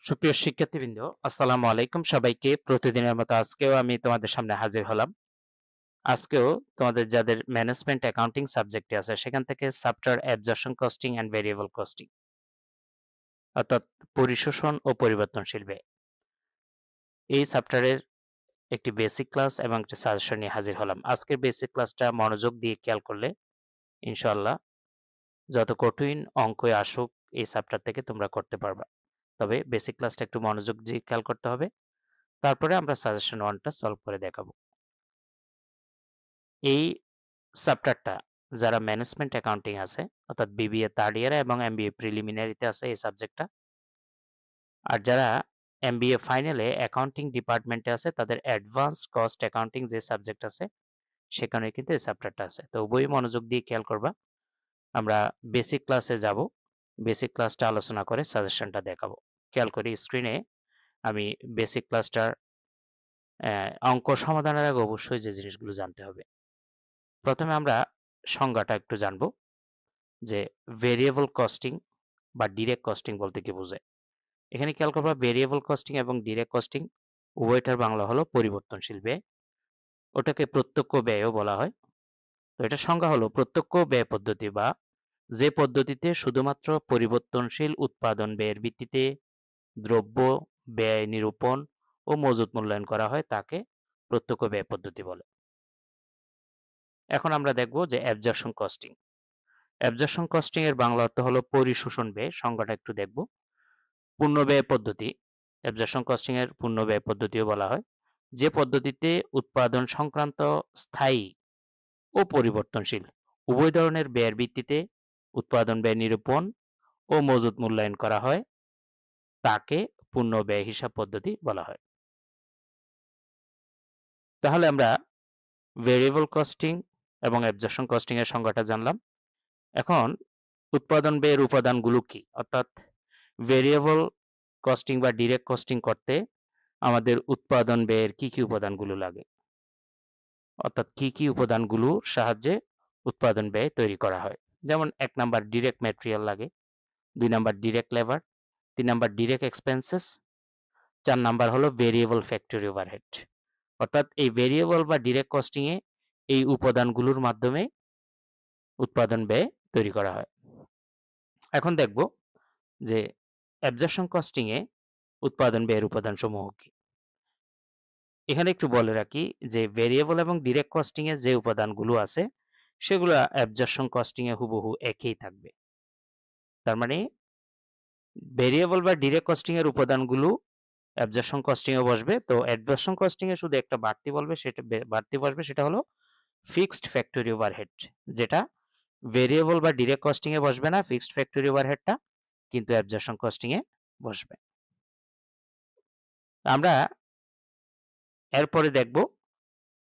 সুপ্রিয় শিক্ষার্থীবৃন্দ, আসসালামু আলাইকুম সবাইকে। প্রতিদিনের মতো আজকেও আমি তোমাদের সামনে হাজির হলাম। আজকেও তোমাদের যাদের ম্যানেজমেন্ট অ্যাকাউন্টিং সাবজেক্টে আছে সেখান থেকে software absorption costing and variable costing অর্থাৎ পরিশোষণ ও পরিবর্তনশীল ব্যয়, এই সফটওয়্যারের একটি বেসিক ক্লাস এবং একটি সাজেশন নিয়ে হাজির হলাম। আজকের বেসিক ক্লাসটা মনোযোগ দিয়ে খেয়াল করলে ইনশাআল্লাহ যত কঠিন অঙ্কই আসুক এই সফটওয়্যার থেকে তোমরা করতে পারবা। তবে বেসিক ক্লাসটা একটু মনোযোগ দিয়ে খেয়াল করতে হবে। তারপরে আমরা সাজেশন 1 টা সলভ করে দেখাবো। এই চ্যাপ্টারটা যারা ম্যানেজমেন্ট অ্যাকাউন্টিং আছে অর্থাৎ বিবিএ থার্ড ইয়ারে এবং এমবিএ প্রিলিমিনারিতে আছে এই সাবজেক্টটা, আর যারা এমবিএ ফাইনালে অ্যাকাউন্টিং ডিপার্টমেন্টে আছে তাদের অ্যাডভান্স কস্ট অ্যাকাউন্টিং যে সাবজেক্ট আছে সেখানে কিন্তু এই চ্যাপ্টারটা আছে। তো উভয়ই মনোযোগ দিয়ে খেয়াল করবা। আমরা বেসিক ক্লাসে যাব, বেসিক ক্লাসটা আলোচনা করে সাজেশনটা দেখাবো। খেয়াল করি স্ক্রিনে আমি বেসিক ক্লাসটার অঙ্ক সমাধানের আগে অবশ্যই যে জিনিসগুলো জানতে হবে। প্রথমে আমরা সংজ্ঞাটা একটু জানবো যে ভেরিয়েবল কস্টিং বা ডিরেক্ট কস্টিং বলতে কি বোঝায়। এখানে খেয়াল করবা ভেরিয়েবল কস্টিং এবং ডিরেক্ট কস্টিং উভয়টার বাংলা হলো পরিবর্তনশীল ব্যয়। ওটাকে প্রত্যক্ষ ব্যয়ও বলা হয়। তো এটা সংজ্ঞা হলো প্রত্যক্ষ ব্যয় পদ্ধতি বা যে পদ্ধতিতে শুধুমাত্র পরিবর্তনশীল উৎপাদন ব্যয়ের ভিত্তিতে দ্রব্য ব্যয় নিরূপণ ও মজুত মূল্যায়ন করা হয় তাকে প্রত্যক্ষ ব্যয় পদ্ধতি বলে। এখন আমরা দেখব যে অ্যাবজর্পশন কস্টিং। অ্যাবজর্পশন কস্টিং এর বাংলা অর্থ হলো পরিশোষণ ব্যয়। সংজ্ঞাটা একটু দেখব। পূর্ণব্যয় পদ্ধতি, অ্যাবজর্পশন কস্টিং এর পূর্ণব্যয় পদ্ধতিও বলা হয়। যে পদ্ধতিতে উৎপাদন সংক্রান্ত স্থায়ী ও পরিবর্তনশীল উভয় ধরনের ব্যয়ের ভিত্তিতে উৎপাদন ব্যয় নিরূপণ ও মজুত মূল্যায়ন করা হয় তাকে পূর্ণব্যয় হিসাব পদ্ধতি বলা হয়। তাহলে আমরা ভেরিয়েবল কস্টিং এবং অ্যাবজর্পশন কস্টিং এর সংজ্ঞাটা জানলাম। এখন উৎপাদন ব্যয়ের উপাদানগুলো কি? অর্থাৎ ভেরিয়েবল কস্টিং বা ডিরেক্ট কস্টিং করতে আমাদের উৎপাদন ব্যয়ের কি উপাদানগুলো লাগে? অর্থাৎ কি উপাদানগুলোর সাহায্যে উৎপাদন ব্যয় তৈরি করা হয়? যেমন ১ নাম্বার ডিরেক্ট ম্যাটেরিয়াল লাগে, ২ number direct labour, ৩ number direct expenses, ৪ number হলো ভেরিয়েবল ফ্যাক্টরি ওভারহেড। অর্থাৎ এই ভেরিয়েবল বা ডিরেক্ট কস্টিং এ এই উপাদানগুলোর মাধ্যমে উৎপাদন ব্যয় তৈরি করা হয়। এখন দেখব যে অ্যাবজর্পশন কস্টিং এ উৎপাদন ব্যয়ের উপাদানসমূহ কি? এখানে একটু বলে রাখি যে ভেরিয়েবল এবং ডিরেক্ট কস্টিং এ যে উপাদানগুলো আছে সেগুলো অ্যাবজর্পশন কস্টিং এ হুবহু একই থাকবে। তার মানে ভেরিয়েবল বা ডিরেক্ট কস্টিং এর উপাদানগুলো অ্যাবজর্পশন কস্টিং এ বসবে। তো অ্যাবজর্পশন কস্টিং এ শুধু একটা বাড়তি বসবে সেটা হলো ফিক্সড ফ্যাক্টরি ওভারহেড, যেটা ভেরিয়েবল বা ডিরেক্ট কস্টিং এ বসবে না ফিক্সড ফ্যাক্টরি ওভারহেডটা, কিন্তু অ্যাবজর্পশন কস্টিং এ বসবে। আমরা এরপরে দেখব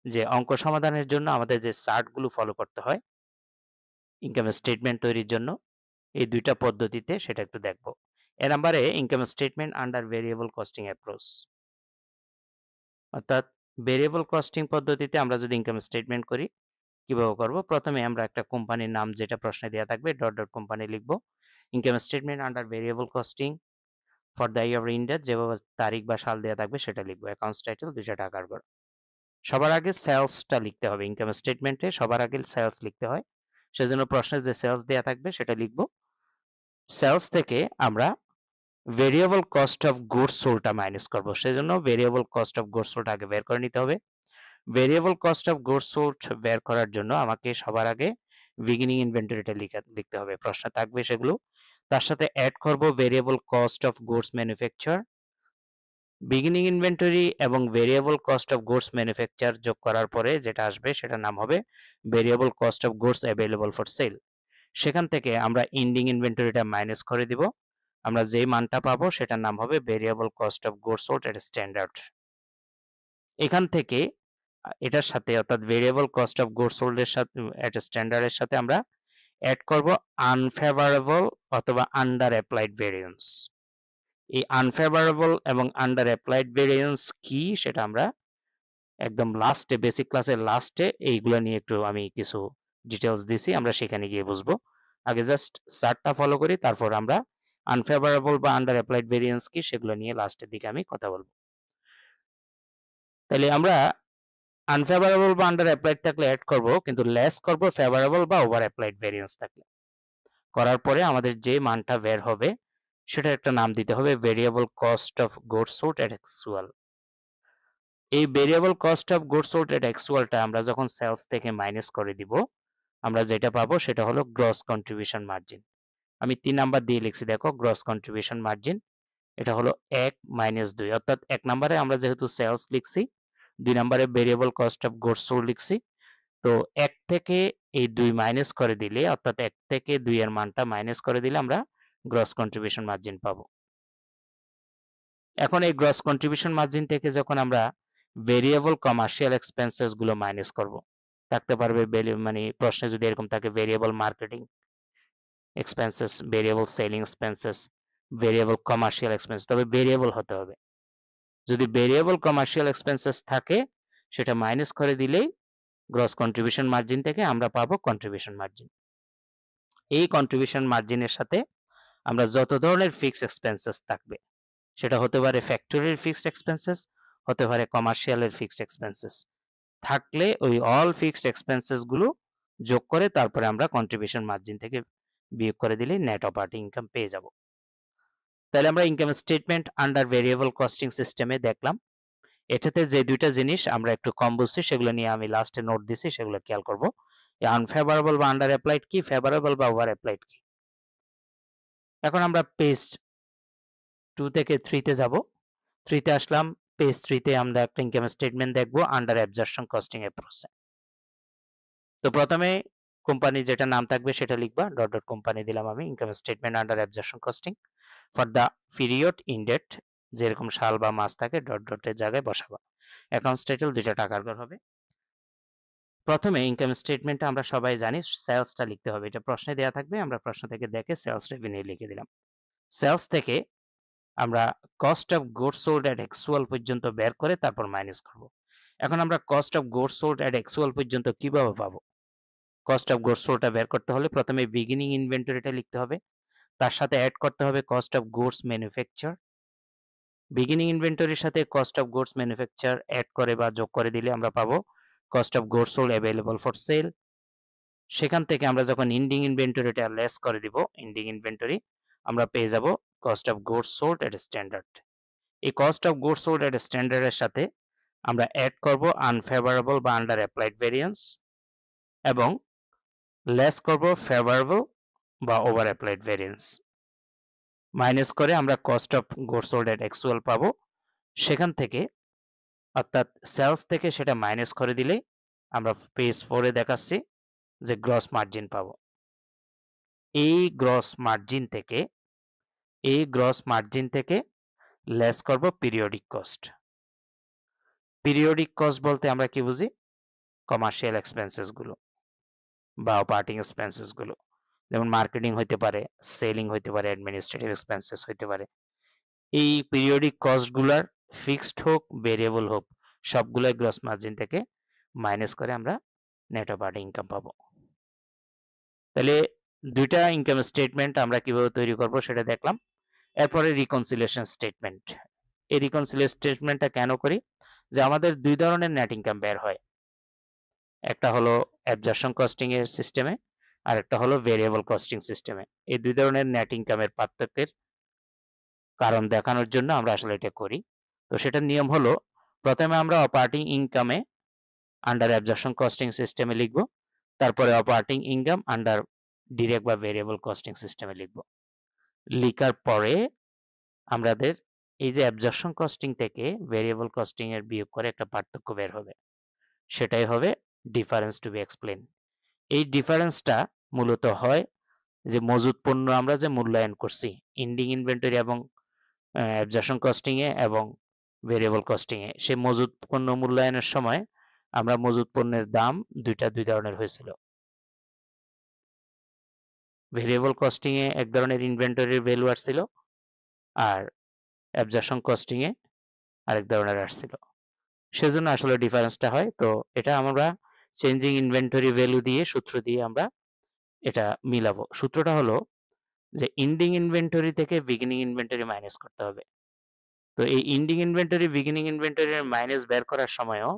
যে অঙ্ক সমাধানের জন্য আমাদের যে চার্টগুলো ফলো করতে হয় ইনকাম স্টেটমেন্ট তৈরির জন্য এই ২ টা পদ্ধতিতে সেটা একটু দেখব। এ নাম্বারে income statement under variable costing approach. অর্থাৎ ভেরিয়েবল কস্টিং পদ্ধতিতে আমরা যদি ইনকাম স্টেটমেন্ট করি কিভাবে করব? প্রথমে আমরা একটা কোম্পানির নাম যেটা প্রশ্নে দেয়া থাকবে ডট কোম্পানি লিখব। Income statement under variable costing for the year ended যেভাবে তারিখ বা সাল দেয়া থাকবে সেটা লিখব। অ্যাকাউন্টস টাইটেল ২ টা টাকার গড়। সবার আগে সেলসটা লিখতে হবে। ইনকাম স্টেটমেন্টে সবার আগে সেলস লিখতে হয়। সেজন্য প্রশ্নে যে সেলস দেয়া থাকবে সেটা লিখব। সেলস থেকে আমরা ভেরিয়েবল কস্ট অফ গুডস সোল্ডটা মাইনাস করব। সেজন্য variable cost of goods sold আগে বের করে নিতে হবে। Variable cost of goods sold বের করার জন্য আমাকে সবার আগে বিগিনিং ইনভেন্টরিটা লিখতে হবে। প্রশ্নে থাকবে সেগুলো। তার সাথে এড করব variable cost of goods manufacture. Beginning inventory এবং variable cost of goods manufacture যোগ করার পরে যেটা আসবে সেটার নাম হবে variable cost of goods available for sale. সেখান থেকে আমরা এন্ডিং ইনভেন্টরিটা মাইনাস করে দিব। আমরা যেই মানটা পাবো সেটার নাম হবে variable cost of goods sold at standard. এখান থেকে এটার সাথে অর্থাৎ variable cost of goods sold এর সাথে এট স্ট্যান্ডার্ড এর সাথে আমরা এড করব আনফেভারেবল অথবা আন্ডার অ্যাপ্লাইড ভেরিয়েন্স। এই আনফেভারেবল এবং আন্ডার অ্যাপ্লাইড ভেরিয়েন্স কি সেটা আমরা একদম লাস্টে বেসিক ক্লাসের লাস্টে এইগুলা নিয়ে একটু আমি কিছু ডিটেইলস দিছি, আমরা সেখানে গিয়ে বুঝবো। আগে জাস্ট চার্টটা ফলো করি তারপর আমরা আনফেভারেবল বা আন্ডার অ্যাপ্লাইড ভেরিয়েন্স কি সেগুলো নিয়ে লাস্টের দিকে আমি কথা বলবো। তাহলে আমরা আনফেভারেবল বা আন্ডার অ্যাপ্লাইড থাকলে অ্যাড করব, কিন্তু লেস করব ফেভারেবল বা ওভার অ্যাপ্লাইড ভেরিয়েন্স থাকলে। করার পরে আমাদের যে মানটা বের হবে সেটার একটা নাম দিতে হবে variable cost of goods sold at actual. এই variable cost of goods sold at অ্যাকচুয়ালটা আমরা যখন সেলস থেকে মাইনাস করে দিব, আমরা যেটা পাবো সেটা হলো গ্রস কন্ট্রিবিউশন মার্জিন। আমি ৩ নাম্বার দিয়ে লিখছি, দেখো গ্রস কন্ট্রিবিউশন মার্জিন। এটা হলো ১ - ২, অর্থাৎ ১ নাম্বারে আমরা যেহেতু সেলস লিখছি, ২ নাম্বারে variable cost of goods sold লিখছি। তো ১ থেকে এই ২ মাইনাস করে দিলে, অর্থাৎ ১ থেকে ২ এর মানটা মাইনাস করে দিলে আমরা গ্রস কন্ট্রিবিউশন মার্জিন পাবো। এখন এই গ্রস কন্ট্রিবিউশন মার্জিন থেকে যখন আমরা ভেরিয়েবল কমার্শিয়াল এক্সপেন্সেস গুলো মাইনাস করব, থাকতে পারবে মানে প্রশ্নে যদি এরকম থাকে variable marketing expenses, variable selling expenses, variable commercial expense, তবে ভেরিয়েবল হতে হবে। যদি ভেরিয়েবল কমার্শিয়াল এক্সপেন্সেস থাকে সেটা মাইনাস করে দিলেই গ্রস কন্ট্রিবিউশন মার্জিন থেকে আমরা পাবো কন্ট্রিবিউশন মার্জিন। এই কন্ট্রিবিউশন মার্জিনের সাথে আমরা যত ধরনের ফিক্সড এক্সপেন্সেস থাকবে, সেটা হতে পারে ফ্যাক্টরির ফিক্সড এক্সপেন্সেস, হতে পারে কমার্শিয়ালের ফিক্সড এক্সপেন্সেস, থাকলে ওই অল ফিক্সড এক্সপেন্সেস গুলো যোগ করে তারপরে আমরা কন্ট্রিবিউশন মার্জিন থেকে বিয়োগ করে দিলে নেট অপারেটিং ইনকাম পেয়ে যাব। তাহলে আমরা income statement under variable costing সিস্টেমে দেখলাম। এটাতে যে দুইটা জিনিস আমরা একটু কম বুঝছি সেগুলো নিয়ে আমি লাস্টে নোট দিছি, সেগুলো খেয়াল করব। আনফেভারেবল বা আন্ডার অ্যাপ্লাইড কি, ফেভারেবল বা ওভার অ্যাপ্লাইড কি। এখন আমরা পেজ 2 থেকে 3 তে যাব। 3 তে আসলাম। পেজ 3 তে আমরা একটা ইনকাম স্টেটমেন্ট দেখব আন্ডার অ্যাবজর্পশন কস্টিং অ্যাপ্রোচে। তো প্রথমে কোম্পানি যেটা নাম থাকবে সেটা লিখবা, ডট ডট কোম্পানি দিলাম আমি। Income statement under absorption costing for the period in date, যেরকম সাল বা মাস থাকে ডট ডটের জায়গায় বসাবা। অ্যাকাউন্টস টাইটেল দুইটা টাকার ঘর হবে। প্রথমে ইনকাম স্টেটমেন্টটা আমরা সবাই জানি সেলসটা লিখতে হবে, এটা প্রশ্নে দেওয়া থাকবে, আমরা প্রশ্ন থেকে দেখে সেলস রেভিনিউ লিখে দিলাম। সেলস থেকে আমরা cost of goods sold at actual পর্যন্ত বের করে তারপর মাইনাস করব। এখন আমরা cost of goods sold at actual পর্যন্ত কিভাবে পাবো? কস্ট অফ গুডস সোল্ডটা বের করতে হলে প্রথমে বিগিনিং ইনভেন্টরিটা লিখতে হবে, তার সাথে অ্যাড করতে হবে cost of goods manufacture. Beginning ইনভেন্টরির সাথে cost of goods manufacture add করে বা যোগ করে দিলে আমরা পাবো cost of goods sold available for sale. সেখান থেকে আমরা যখন এন্ডিং ইনভেন্টরিটা লেস করে দিব, এন্ডিং ইনভেন্টরি, আমরা পেয়ে যাব cost of goods sold at standard. এই কস্ট অফ গুডস সোল্ড এট স্ট্যান্ডার্ডের সাথে আমরা অ্যাড করব আনফেভারেবল বা আন্ডার অ্যাপ্লাইড ভেরিয়েন্স এবং লেস করব ফেভারেবল বা ওভার অ্যাপ্লাইড ভেরিয়েন্স। মাইনাস করে আমরা cost of goods sold at actual পাবো। সেখান থেকে অর্থাৎ সেলস থেকে সেটা মাইনাস করে দিলে আমরা পেজ 4 এ দেখাচ্ছি যে গ্রস মার্জিন পাবো। এই গ্রস মার্জিন থেকে লেস করব পিরিয়ডিক কস্ট। পিরিয়ডিক কস্ট বলতে আমরা কি বুঝি? কমার্শিয়াল এক্সপেন্সেস গুলো বা অপারেটিং এক্সপেন্সেস গুলো, যেমন মার্কেটিং হইতে পারে, সেলিং হইতে পারে, অ্যাডমিনিস্ট্রেটিভ এক্সপেন্সেস হইতে পারে। এই পিরিয়ডিক কস্ট গুলার ফিক্সড হোক ভেরিয়েবল হোক সবগুলোই গ্রস মার্জিন থেকে মাইনাস করে আমরা নেট অপারেটিং ইনকাম পাবো। তাহলে দুইটা ইনকাম স্টেটমেন্ট আমরা কিভাবে তৈরি করব সেটা দেখলাম। এরপরে রিকনসিলিয়েশন স্টেটমেন্ট। এই রিকনসিলিয়েশন স্টেটমেন্টটা কেন করি? যে আমাদের দুই ধরনের নেট ইনকাম বের হয়। একটা হলো অ্যাবজর্পশন কস্টিং এর সিস্টেমে, আর একটা হলো ভেরিয়েবল কস্টিং সিস্টেমে। এই দুই ধরনের নেট ইনকামের পার্থক্যের কারণ দেখানোর জন্য আমরা আসলে এটা করি। তো সেটার নিয়ম হলো প্রথমে আমরা অপারেটিং ইনকামে আন্ডার অ্যাবজর্পশন কস্টিং সিস্টেমে লিখব, তারপরে অপারেটিং ইনকাম আন্ডার ডিরেক্ট বা ভেরিয়েবল কস্টিং সিস্টেমে লিখব। লিখার পরে আমাদের এই যে অ্যাবজর্পশন কস্টিং থেকে ভেরিয়েবল কস্টিং এর বিয়োগ করে একটা পার্থক্য বের হবে, সেটাই হবে ডিফারেন্স টু বি এক্সপ্লেইন। এই ডিফারেন্সটা মূলত হয় যে মজুদ পণ্য আমরা যে মূল্যায়ন করছি এন্ডিং ইনভেন্টরি এবং অ্যাবজর্পশন কস্টিং এ এবং ভেরিয়েবল কস্টিং এ, সেই মজুদ পণ্য মূল্যায়নের সময় আমরা মজুদ পণ্যের দাম দুই ধরনের হয়েছিল। ভেরিয়েবল কস্টিং এ এক ধরনের ইনভেন্টরির ভ্যালু আসছিল, আর অ্যাবজর্পশন কস্টিং এ আরেক ধরনের আসছিল। সেজন্য আসলে ডিফারেন্সটা হয়। তো এটা আমরা চেঞ্জিং ইনভেন্টরি ভ্যালু দিয়ে সূত্র দিয়ে আমরা এটা মিলাবো। সূত্রটা হলো যে এন্ডিং ইনভেন্টরি থেকে বিগিনিং ইনভেন্টরি মাইনাস করতে হবে। তো এই এন্ডিং ইনভেন্টরি, বিগিনিং ইনভেন্টরির মাইনাস বের করার সময়ও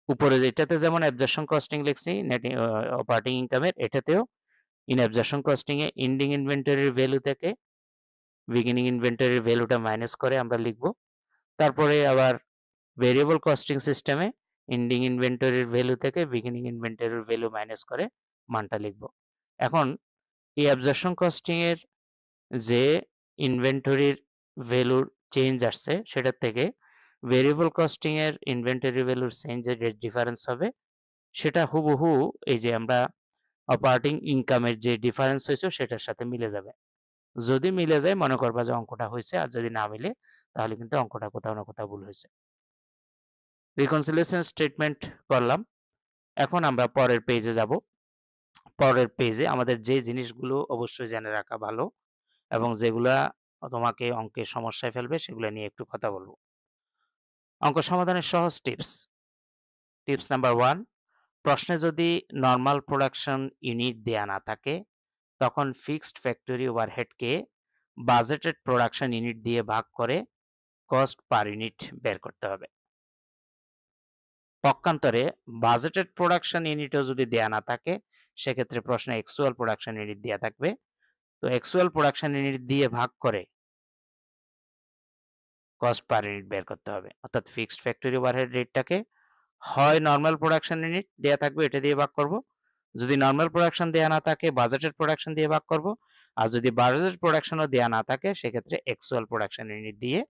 উপরে যেটাতে যেমন অ্যাবজর্পশন কস্টিং লিখছি নেট অপারেটিং ইনকামের, এটাতেও ইন অ্যাবজর্পশন কস্টিং এ এন্ডিং ইনভেন্টরির ভ্যালু থেকে বিগিনিং ইনভেন্টরির ভ্যালুটা মাইনাস করে আমরা লিখব। তারপরে আবার ভেরিয়েবল কস্টিং সিস্টেমে এন্ডিং ইনভেন্টরির ভ্যালু থেকে বিগিনিং ইনভেন্টরির ভ্যালু মাইনাস করে মানটা লিখব। এখন এই অ্যাবজর্পশন কস্টিং এর যে ইনভেন্টরির ভ্যালুর চেঞ্জ আসছে সেটার থেকে ভেরিয়েবল কস্টিং এর ইনভেন্টরি ভ্যালুর চেঞ্জের যে ডিফারেন্স হবে সেটা হুবহু এই যে আমরা অপারেটিং ইনকামের যে ডিফারেন্স হয়েছে সেটার সাথে মিলে যাবে। যদি মিলে যায় মনে করবা যে অঙ্কটা হয়েছে, আর যদি না মিলে তাহলে কিন্তু অঙ্কটা কোথাও না কোথাও ভুল হয়েছে। রিকনসিলিয়েশন স্টেটমেন্ট করলাম। এখন আমরা পরের পেজে যাব। পরের পেজে আমাদের যে জিনিসগুলো অবশ্যই জেনে রাখা ভালো এবং যেগুলা তোমাকে অঙ্কের সমস্যায় ফেলবে সেগুলো নিয়ে একটু কথা বলবো। অঙ্ক সমাধানের সহজ টিপস। টিপস নাম্বার 1, প্রশ্নে যদি নরমাল প্রোডাকশন ইউনিট দেয়া না থাকে তখন ফিক্সড ফ্যাক্টরি ওভারহেডকে বাজেটেড প্রোডাকশন ইউনিট দিয়ে ভাগ করে কস্ট পার ইউনিট বের করতে হবে। পক্ষান্তরে বাজেটেড প্রোডাকশন ইউনিটও যদি দেয়া না থাকে সেক্ষেত্রে প্রশ্নে অ্যাকচুয়াল প্রোডাকশন ইউনিট দেয়া থাকবে। তো অ্যাকচুয়াল প্রোডাকশন ইউনিট দিয়ে ভাগ করে কস্ট পার ইউনিট বের করতে হবে। অর্থাৎ ফিক্সড ফ্যাক্টরি ওভারহেড রেটটাকে হয় নরমাল প্রোডাকশন ইউনিট দেয়া থাকবে এটা দিয়ে ভাগ করব। যদি নরমাল প্রোডাকশন দেয়া না থাকে বাজেটেড প্রোডাকশন দিয়ে ভাগ করব। আর যদি বাজেটেড প্রোডাকশনও দেয়া না থাকে সেক্ষেত্রে অ্যাকচুয়াল প্রোডাকশন ইউনিট দিয়ে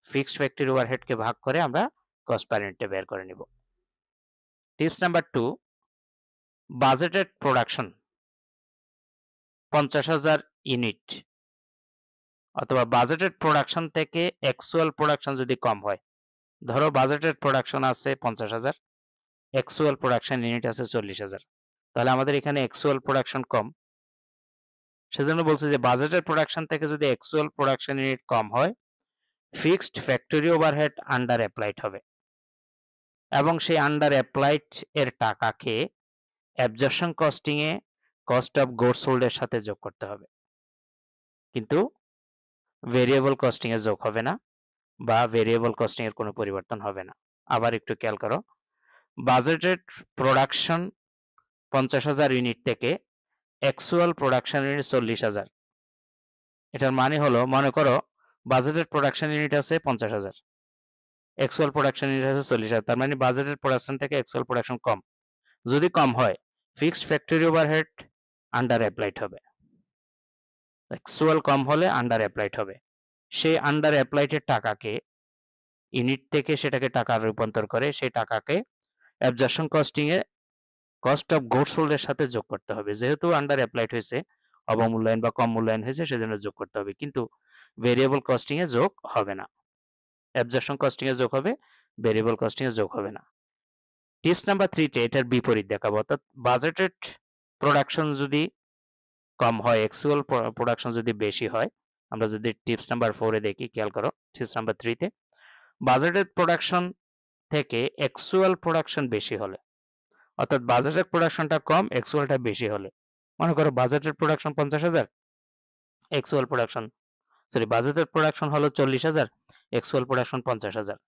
ফিক্সড ফ্যাক্টরি ওভারহেডকে ভাগ করে আমরা কস্ট পার ইউনিটটা বের করে নিব। Tips number 2, budgeted production 50,000 unit অথবা বাজেটেড প্রোডাকশন থেকে অ্যাকচুয়াল প্রোডাকশন যদি কম হয়, ধরো বাজেটেড প্রোডাকশন আছে 50,000, অ্যাকচুয়াল প্রোডাকশন ইউনিট আছে 40,000, তাহলে আমাদের এখানে অ্যাকচুয়াল প্রোডাকশন কম, সেজন্য বলছি যে বাজেটেড প্রোডাকশন থেকে যদি অ্যাকচুয়াল প্রোডাকশন ইউনিট কম হয় fixed factory overhead under applied হবে এবং সেই আন্ডার অ্যাপ্লাইড এর টাকাকে absorption costing A cost of goods sold এর সাথে যোগ করতে হবে, কিন্তু ভেরিয়েবল কস্টিং এ যোগ হবে না বা ভেরিয়েবল কস্টিং এর কোনো পরিবর্তন হবে না। আবার একটু খেয়াল করো, বাজেটেড প্রোডাকশন 50,000 ইউনিট থেকে অ্যাকচুয়াল প্রোডাকশন ইউনিট 40,000, এটার মানে হলো মনে করো বাজেটেড প্রোডাকশন ইউনিট আছে 50,000, অ্যাকচুয়াল প্রোডাকশন ইউনিট আছে 40,000, তার মানে বাজেটেড প্রোডাকশন থেকে অ্যাকচুয়াল প্রোডাকশন কম। যদি কম হয় fixed factory overhead under applied হবে, অ্যাকচুয়াল কম হলে আন্ডার অ্যাপ্লাইড হবে। সেই আন্ডার অ্যাপ্লাইডের টাকাকে ইউনিট থেকে সেটাকে টাকা রূপান্তর করে সেই টাকাকে absorption costing A cost of goods sold এর সাথে যোগ করতে হবে। যেহেতু আন্ডার অ্যাপ্লাইড হয়েছে, অবমূল্যায়ন বা কম মূল্যায়ন হয়েছে সেজন্য যোগ করতে হবে, কিন্তু ভেরিয়েবল কস্টিং এ যোগ হবে না। অ্যাবজর্পশন কস্টিং এ যোগ হবে, ভেরিয়েবল কস্টিং এ যোগ হবে না। টিপস নাম্বার 3 তে এটার বিপরীত দেখাবো, অর্থাৎ বাজেটেড প্রোডাকশন যদি কম হয় অ্যাকচুয়াল প্রোডাকশন যদি বেশি হয়, আমরা যদি টিপস নাম্বার 4 এ দেখি, খেয়াল করো টিপস নাম্বার 3 তে বাজেটেড প্রোডাকশন থেকে অ্যাকচুয়াল প্রোডাকশন বেশি হলে, অর্থাৎ বাজেটেড প্রোডাকশনটা কম অ্যাকচুয়ালটা বেশি হলে, মনে করো budgeted production 50,000, actual production budgeted production হলো 40,000, অ্যাকচুয়াল প্রোডাকশন 50,000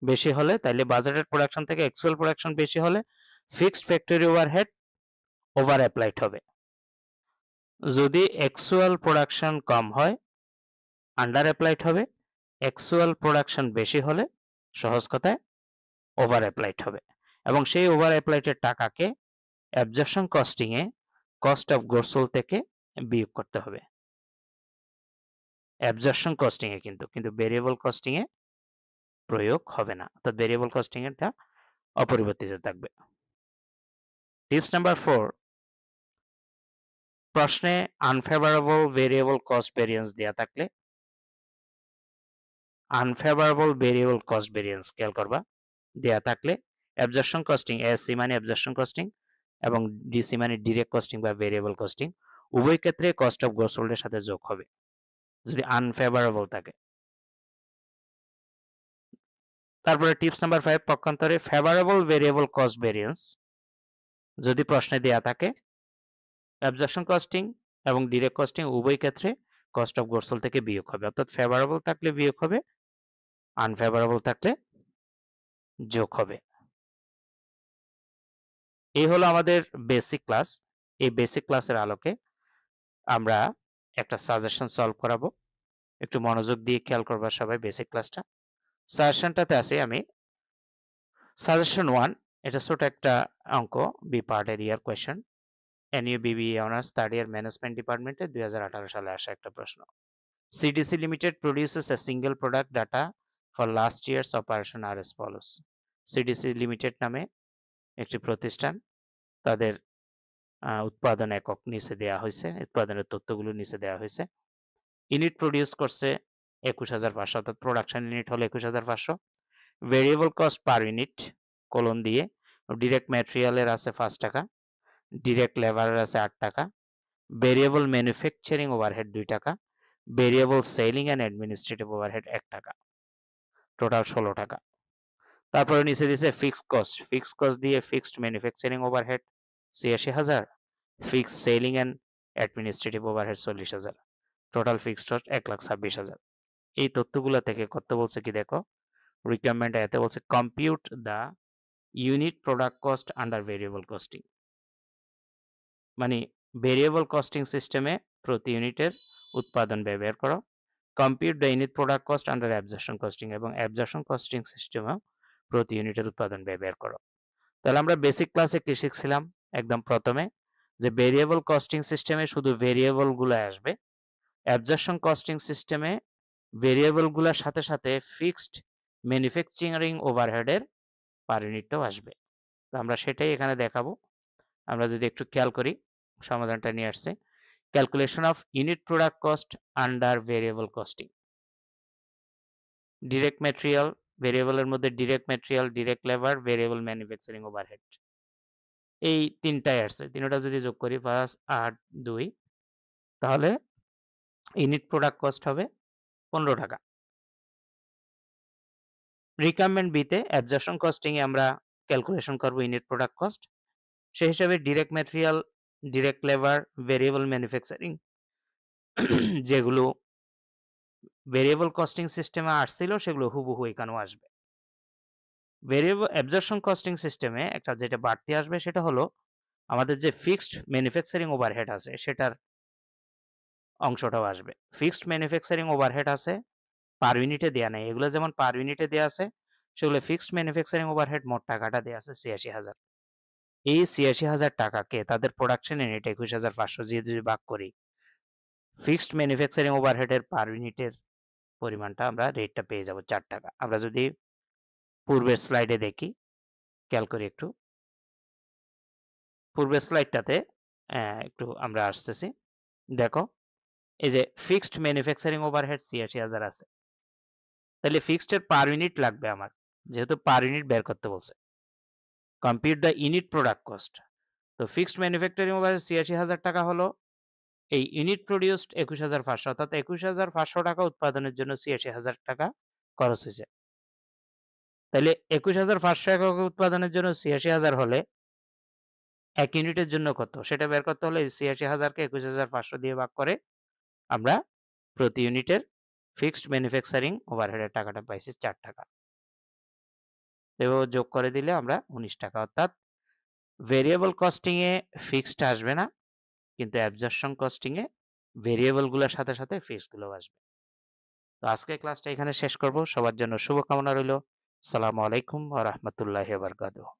বেশি হলে, তাইলে বাজেটেড প্রোডাকশন থেকে অ্যাকচুয়াল প্রোডাকশন বেশি হলে fixed factory overhead over applied হবে। যদি অ্যাকচুয়াল প্রোডাকশন কম হয় আন্ডার অ্যাপ্লাইড হবে, অ্যাকচুয়াল প্রোডাকশন বেশি হলে সহজ কথায় ওভার অ্যাপ্লাইড হবে এবং সেই ওভার অ্যাপ্লাইডের টাকাকে absorption costing A cost of goods sold থেকে বিয়োগ করতে হবে। অ্যাবজর্পশন কস্টিং এ কিন্তু ভেরিয়েবল কস্টিং এ প্রয়োগ হবে না, অর্থাৎ ভেরিয়েবল কস্টিং এটা অপরিবর্তিত থাকবে। টিপস নাম্বার 4, প্রশ্নে আনফেভারেবল ভেরিয়েবল কস্ট ভেরিয়েন্স দেয়া থাকলে আনফেভারেবল ভেরিয়েবল কস্ট ভেরিয়েন্স খেয়াল করবা দেয়া থাকলে অ্যাবজর্পশন কস্টিং এসসি মানে অ্যাবজর্পশন কস্টিং এবং ডিসি মানে ডিরেক্ট কস্টিং বা ভেরিয়েবল কস্টিং উভয় ক্ষেত্রে কস্ট অফ গুডস সোল্ড এর সাথে যোগ হবে যদি আনফেভারেবল থাকে। তারপরে টিপস নাম্বার 5, পক্ষান্তরে ফেভারেবল ভেরিয়েবল কস্ট ভেরিয়েন্স যদি প্রশ্নে দেয়া থাকে অ্যাবজর্পশন কস্টিং এবং ডিরেক্ট কস্টিং উভয় ক্ষেত্রে কস্ট অফ গুডস সোল্ড থেকে বিয়োগ হবে। অর্থাৎ ফেভারেবল থাকলে বিয়োগ হবে, আনফেভারেবল থাকলে যোগ হবে। এই হলো আমাদের বেসিক ক্লাস। এই বেসিক ক্লাসের আলোকে আমরা একটা সাজেশন সলভ করাবো। একটু মনোযোগ দিয়ে খেয়াল করবা সবাই বেসিক ক্লাসটা। সাজেশনটাতে আছি আমি। সাজেশন 1 এটা ছোট একটা অঙ্ক, বি পার্টের year question. NU BBA honours third year management ডিপার্টমেন্টে 2018 সালে আসা একটা প্রশ্ন। CDC limited produces a single product data for last year's operation are as follows. CDC limited নামে একটি প্রতিষ্ঠান, তাদের উৎপাদন একক নিচে দেওয়া হয়েছে, উৎপাদনের তথ্যগুলো নিচে দেওয়া হয়েছে। ইউনিট প্রডিউস করছে 21,500, অর্থাৎ প্রোডাকশন ইউনিট হলো 21,500। Variable cost per unit colon দিয়ে ডিরেক্ট ম্যাটেরিয়ালের আছে 5 টাকা, ডিরেক্ট লেবারের আছে 8 টাকা, ভেরিয়েবল ম্যানুফ্যাকচারিং ওভারহেড 2 টাকা, variable selling and administrative overhead 1 টাকা, টোটাল 16 টাকা। তারপরে নিচে দিয়েছে ফিক্সড কস্ট দিয়ে fixed manufacturing overhead ৮৬,০০০, fixed selling and administrative overhead ৪০,০০০, total fixed cost ১,২৬,০০০। এই তথ্যগুলো থেকে করতে বলছে কি দেখো, রিকোয়ারমেন্ট এতে বলছে compute the unit product cost under variable costing. মানে ভেরিয়েবল কস্টিং সিস্টেমে প্রতি ইউনিটের উৎপাদন ব্যয় বের করো। Compute the unit product cost under absorption costing, এবং অ্যাবজর্পশন কস্টিং সিস্টেমেও প্রতি ইউনিটের উৎপাদন ব্যয় বের করো। তাহলে আমরা বেসিক ক্লাসে কি শিখছিলাম? একদম প্রথমে যে ভেরিয়েবল কস্টিং সিস্টেমে শুধু ভেরিয়েবল গুলো আসবে, অ্যাবজর্পশন কস্টিং সিস্টেমে ভেরিয়েবল গুলোর সাথে সাথে ফিক্সড ম্যানুফ্যাকচারিং ওভারহেডের পার ইউনিটটাও আসবে। তো আমরা সেটাই এখানে দেখাবো। আমরা যদি একটু খেয়াল করি, সমাধানটা নিয়ে আসছে। Calculation of unit product cost under variable costing. Direct material, ভেরিয়েবলের মধ্যে direct material, direct labour, variable manufacturing overhead. এই ৩টাই আসছে। ৩টা যদি যোগ করি ৫, ৮, ২, তাহলে ইউনিট প্রোডাক্ট কস্ট হবে ১৫ টাকা। রিকোয়ারমেন্ট বি তে অ্যাবজর্পশন কস্টিং এ আমরা ক্যালকুলেশন করব ইউনিট প্রোডাক্ট কস্ট। সেই হিসাবে direct material, direct labour, variable manufacturing যেগুলো ভেরিয়েবল কস্টিং সিস্টেমে আসছিল সেগুলো হুবহু এখানেও আসবে। ভেরিয়েবল অ্যাবজর্পশন কস্টিং সিস্টেমে একটা যেটা বাড়তি আসবে সেটা হলো আমাদের যে ফিক্সড ম্যানুফ্যাকচারিং ওভারহেড আছে সেটার অংশটাও আসবে। ফিক্সড ম্যানুফ্যাকচারিং ওভারহেড আছে, পার ইউনিটে দেয়া নাই। এগুলো যেমন পার ইউনিটে দেয়া আছে, সেগুলো ফিক্সড ম্যানুফ্যাকচারিং ওভারহেড মোট টাকাটা দেয়া আছে ৮৬,০০০। এই ৮৬,০০০ টাকাকে তাদের প্রোডাকশন ইউনিট ২১,৫০০ দিয়ে যদি ভাগ করি, ফিক্সড ম্যানুফ্যাকচারিং ওভারহেডের পার ইউনিটের পরিমাণটা আমরা রেটটা পেয়ে যাব ৪ টাকা। আমরা যদি পূর্বের স্লাইডে দেখি, খেয়াল করি একটু। পূর্বের স্লাইডটাতে একটু আমরা আসতেছি। দেখো, এই যে ফিক্সড ম্যানুফ্যাকচারিং ওভারহেড ৮৬,০০০ আছে। তাহলে ফিক্সড এর পার ইউনিট লাগবে আমার। যেহেতু পার ইউনিট বের করতে বলছে। Compute the unit product cost. তো ফিক্সড ম্যানুফ্যাকচারিং ওভারহেড ৮৬,০০০ টাকা হলো, এই ইউনিট প্রোডিউসড ২১,৫০০, অর্থাৎ ২১,৫০০ টাকা উৎপাদনের জন্য ৮৬,০০০ টাকা খরচ হইছে। তাইলে ২১,৫০০ একক উৎপাদনের জন্য ৮৬,০০০ হলে ১ ইউনিটের জন্য কত? সেটা বের করতে হলে ৮৬,০০০ কে ২১,৫০০ দিয়ে ভাগ করে আমরা প্রতি ইউনিটের ফিক্সড ম্যানুফ্যাকচারিং ওভারহেডের টাকাটা পাইছি ৪ টাকা। এভাবে যোগ করে দিলে আমরা ১৯ টাকা, অর্থাৎ ভেরিয়েবল কস্টিং এ ফিক্সড আসবে না, কিন্তু অ্যাবজর্পশন কস্টিং এ ভেরিয়েবল গুলোর সাথে সাথে ফিক্সড গুলোও আসবে। তো আজকের ক্লাসটা এখানে শেষ করব। সবার জন্য শুভকামনা রইল। আসসালামু আলাইকুম ওয়া রাহমাতুল্লাহি ওয়া বারাকাতুহু।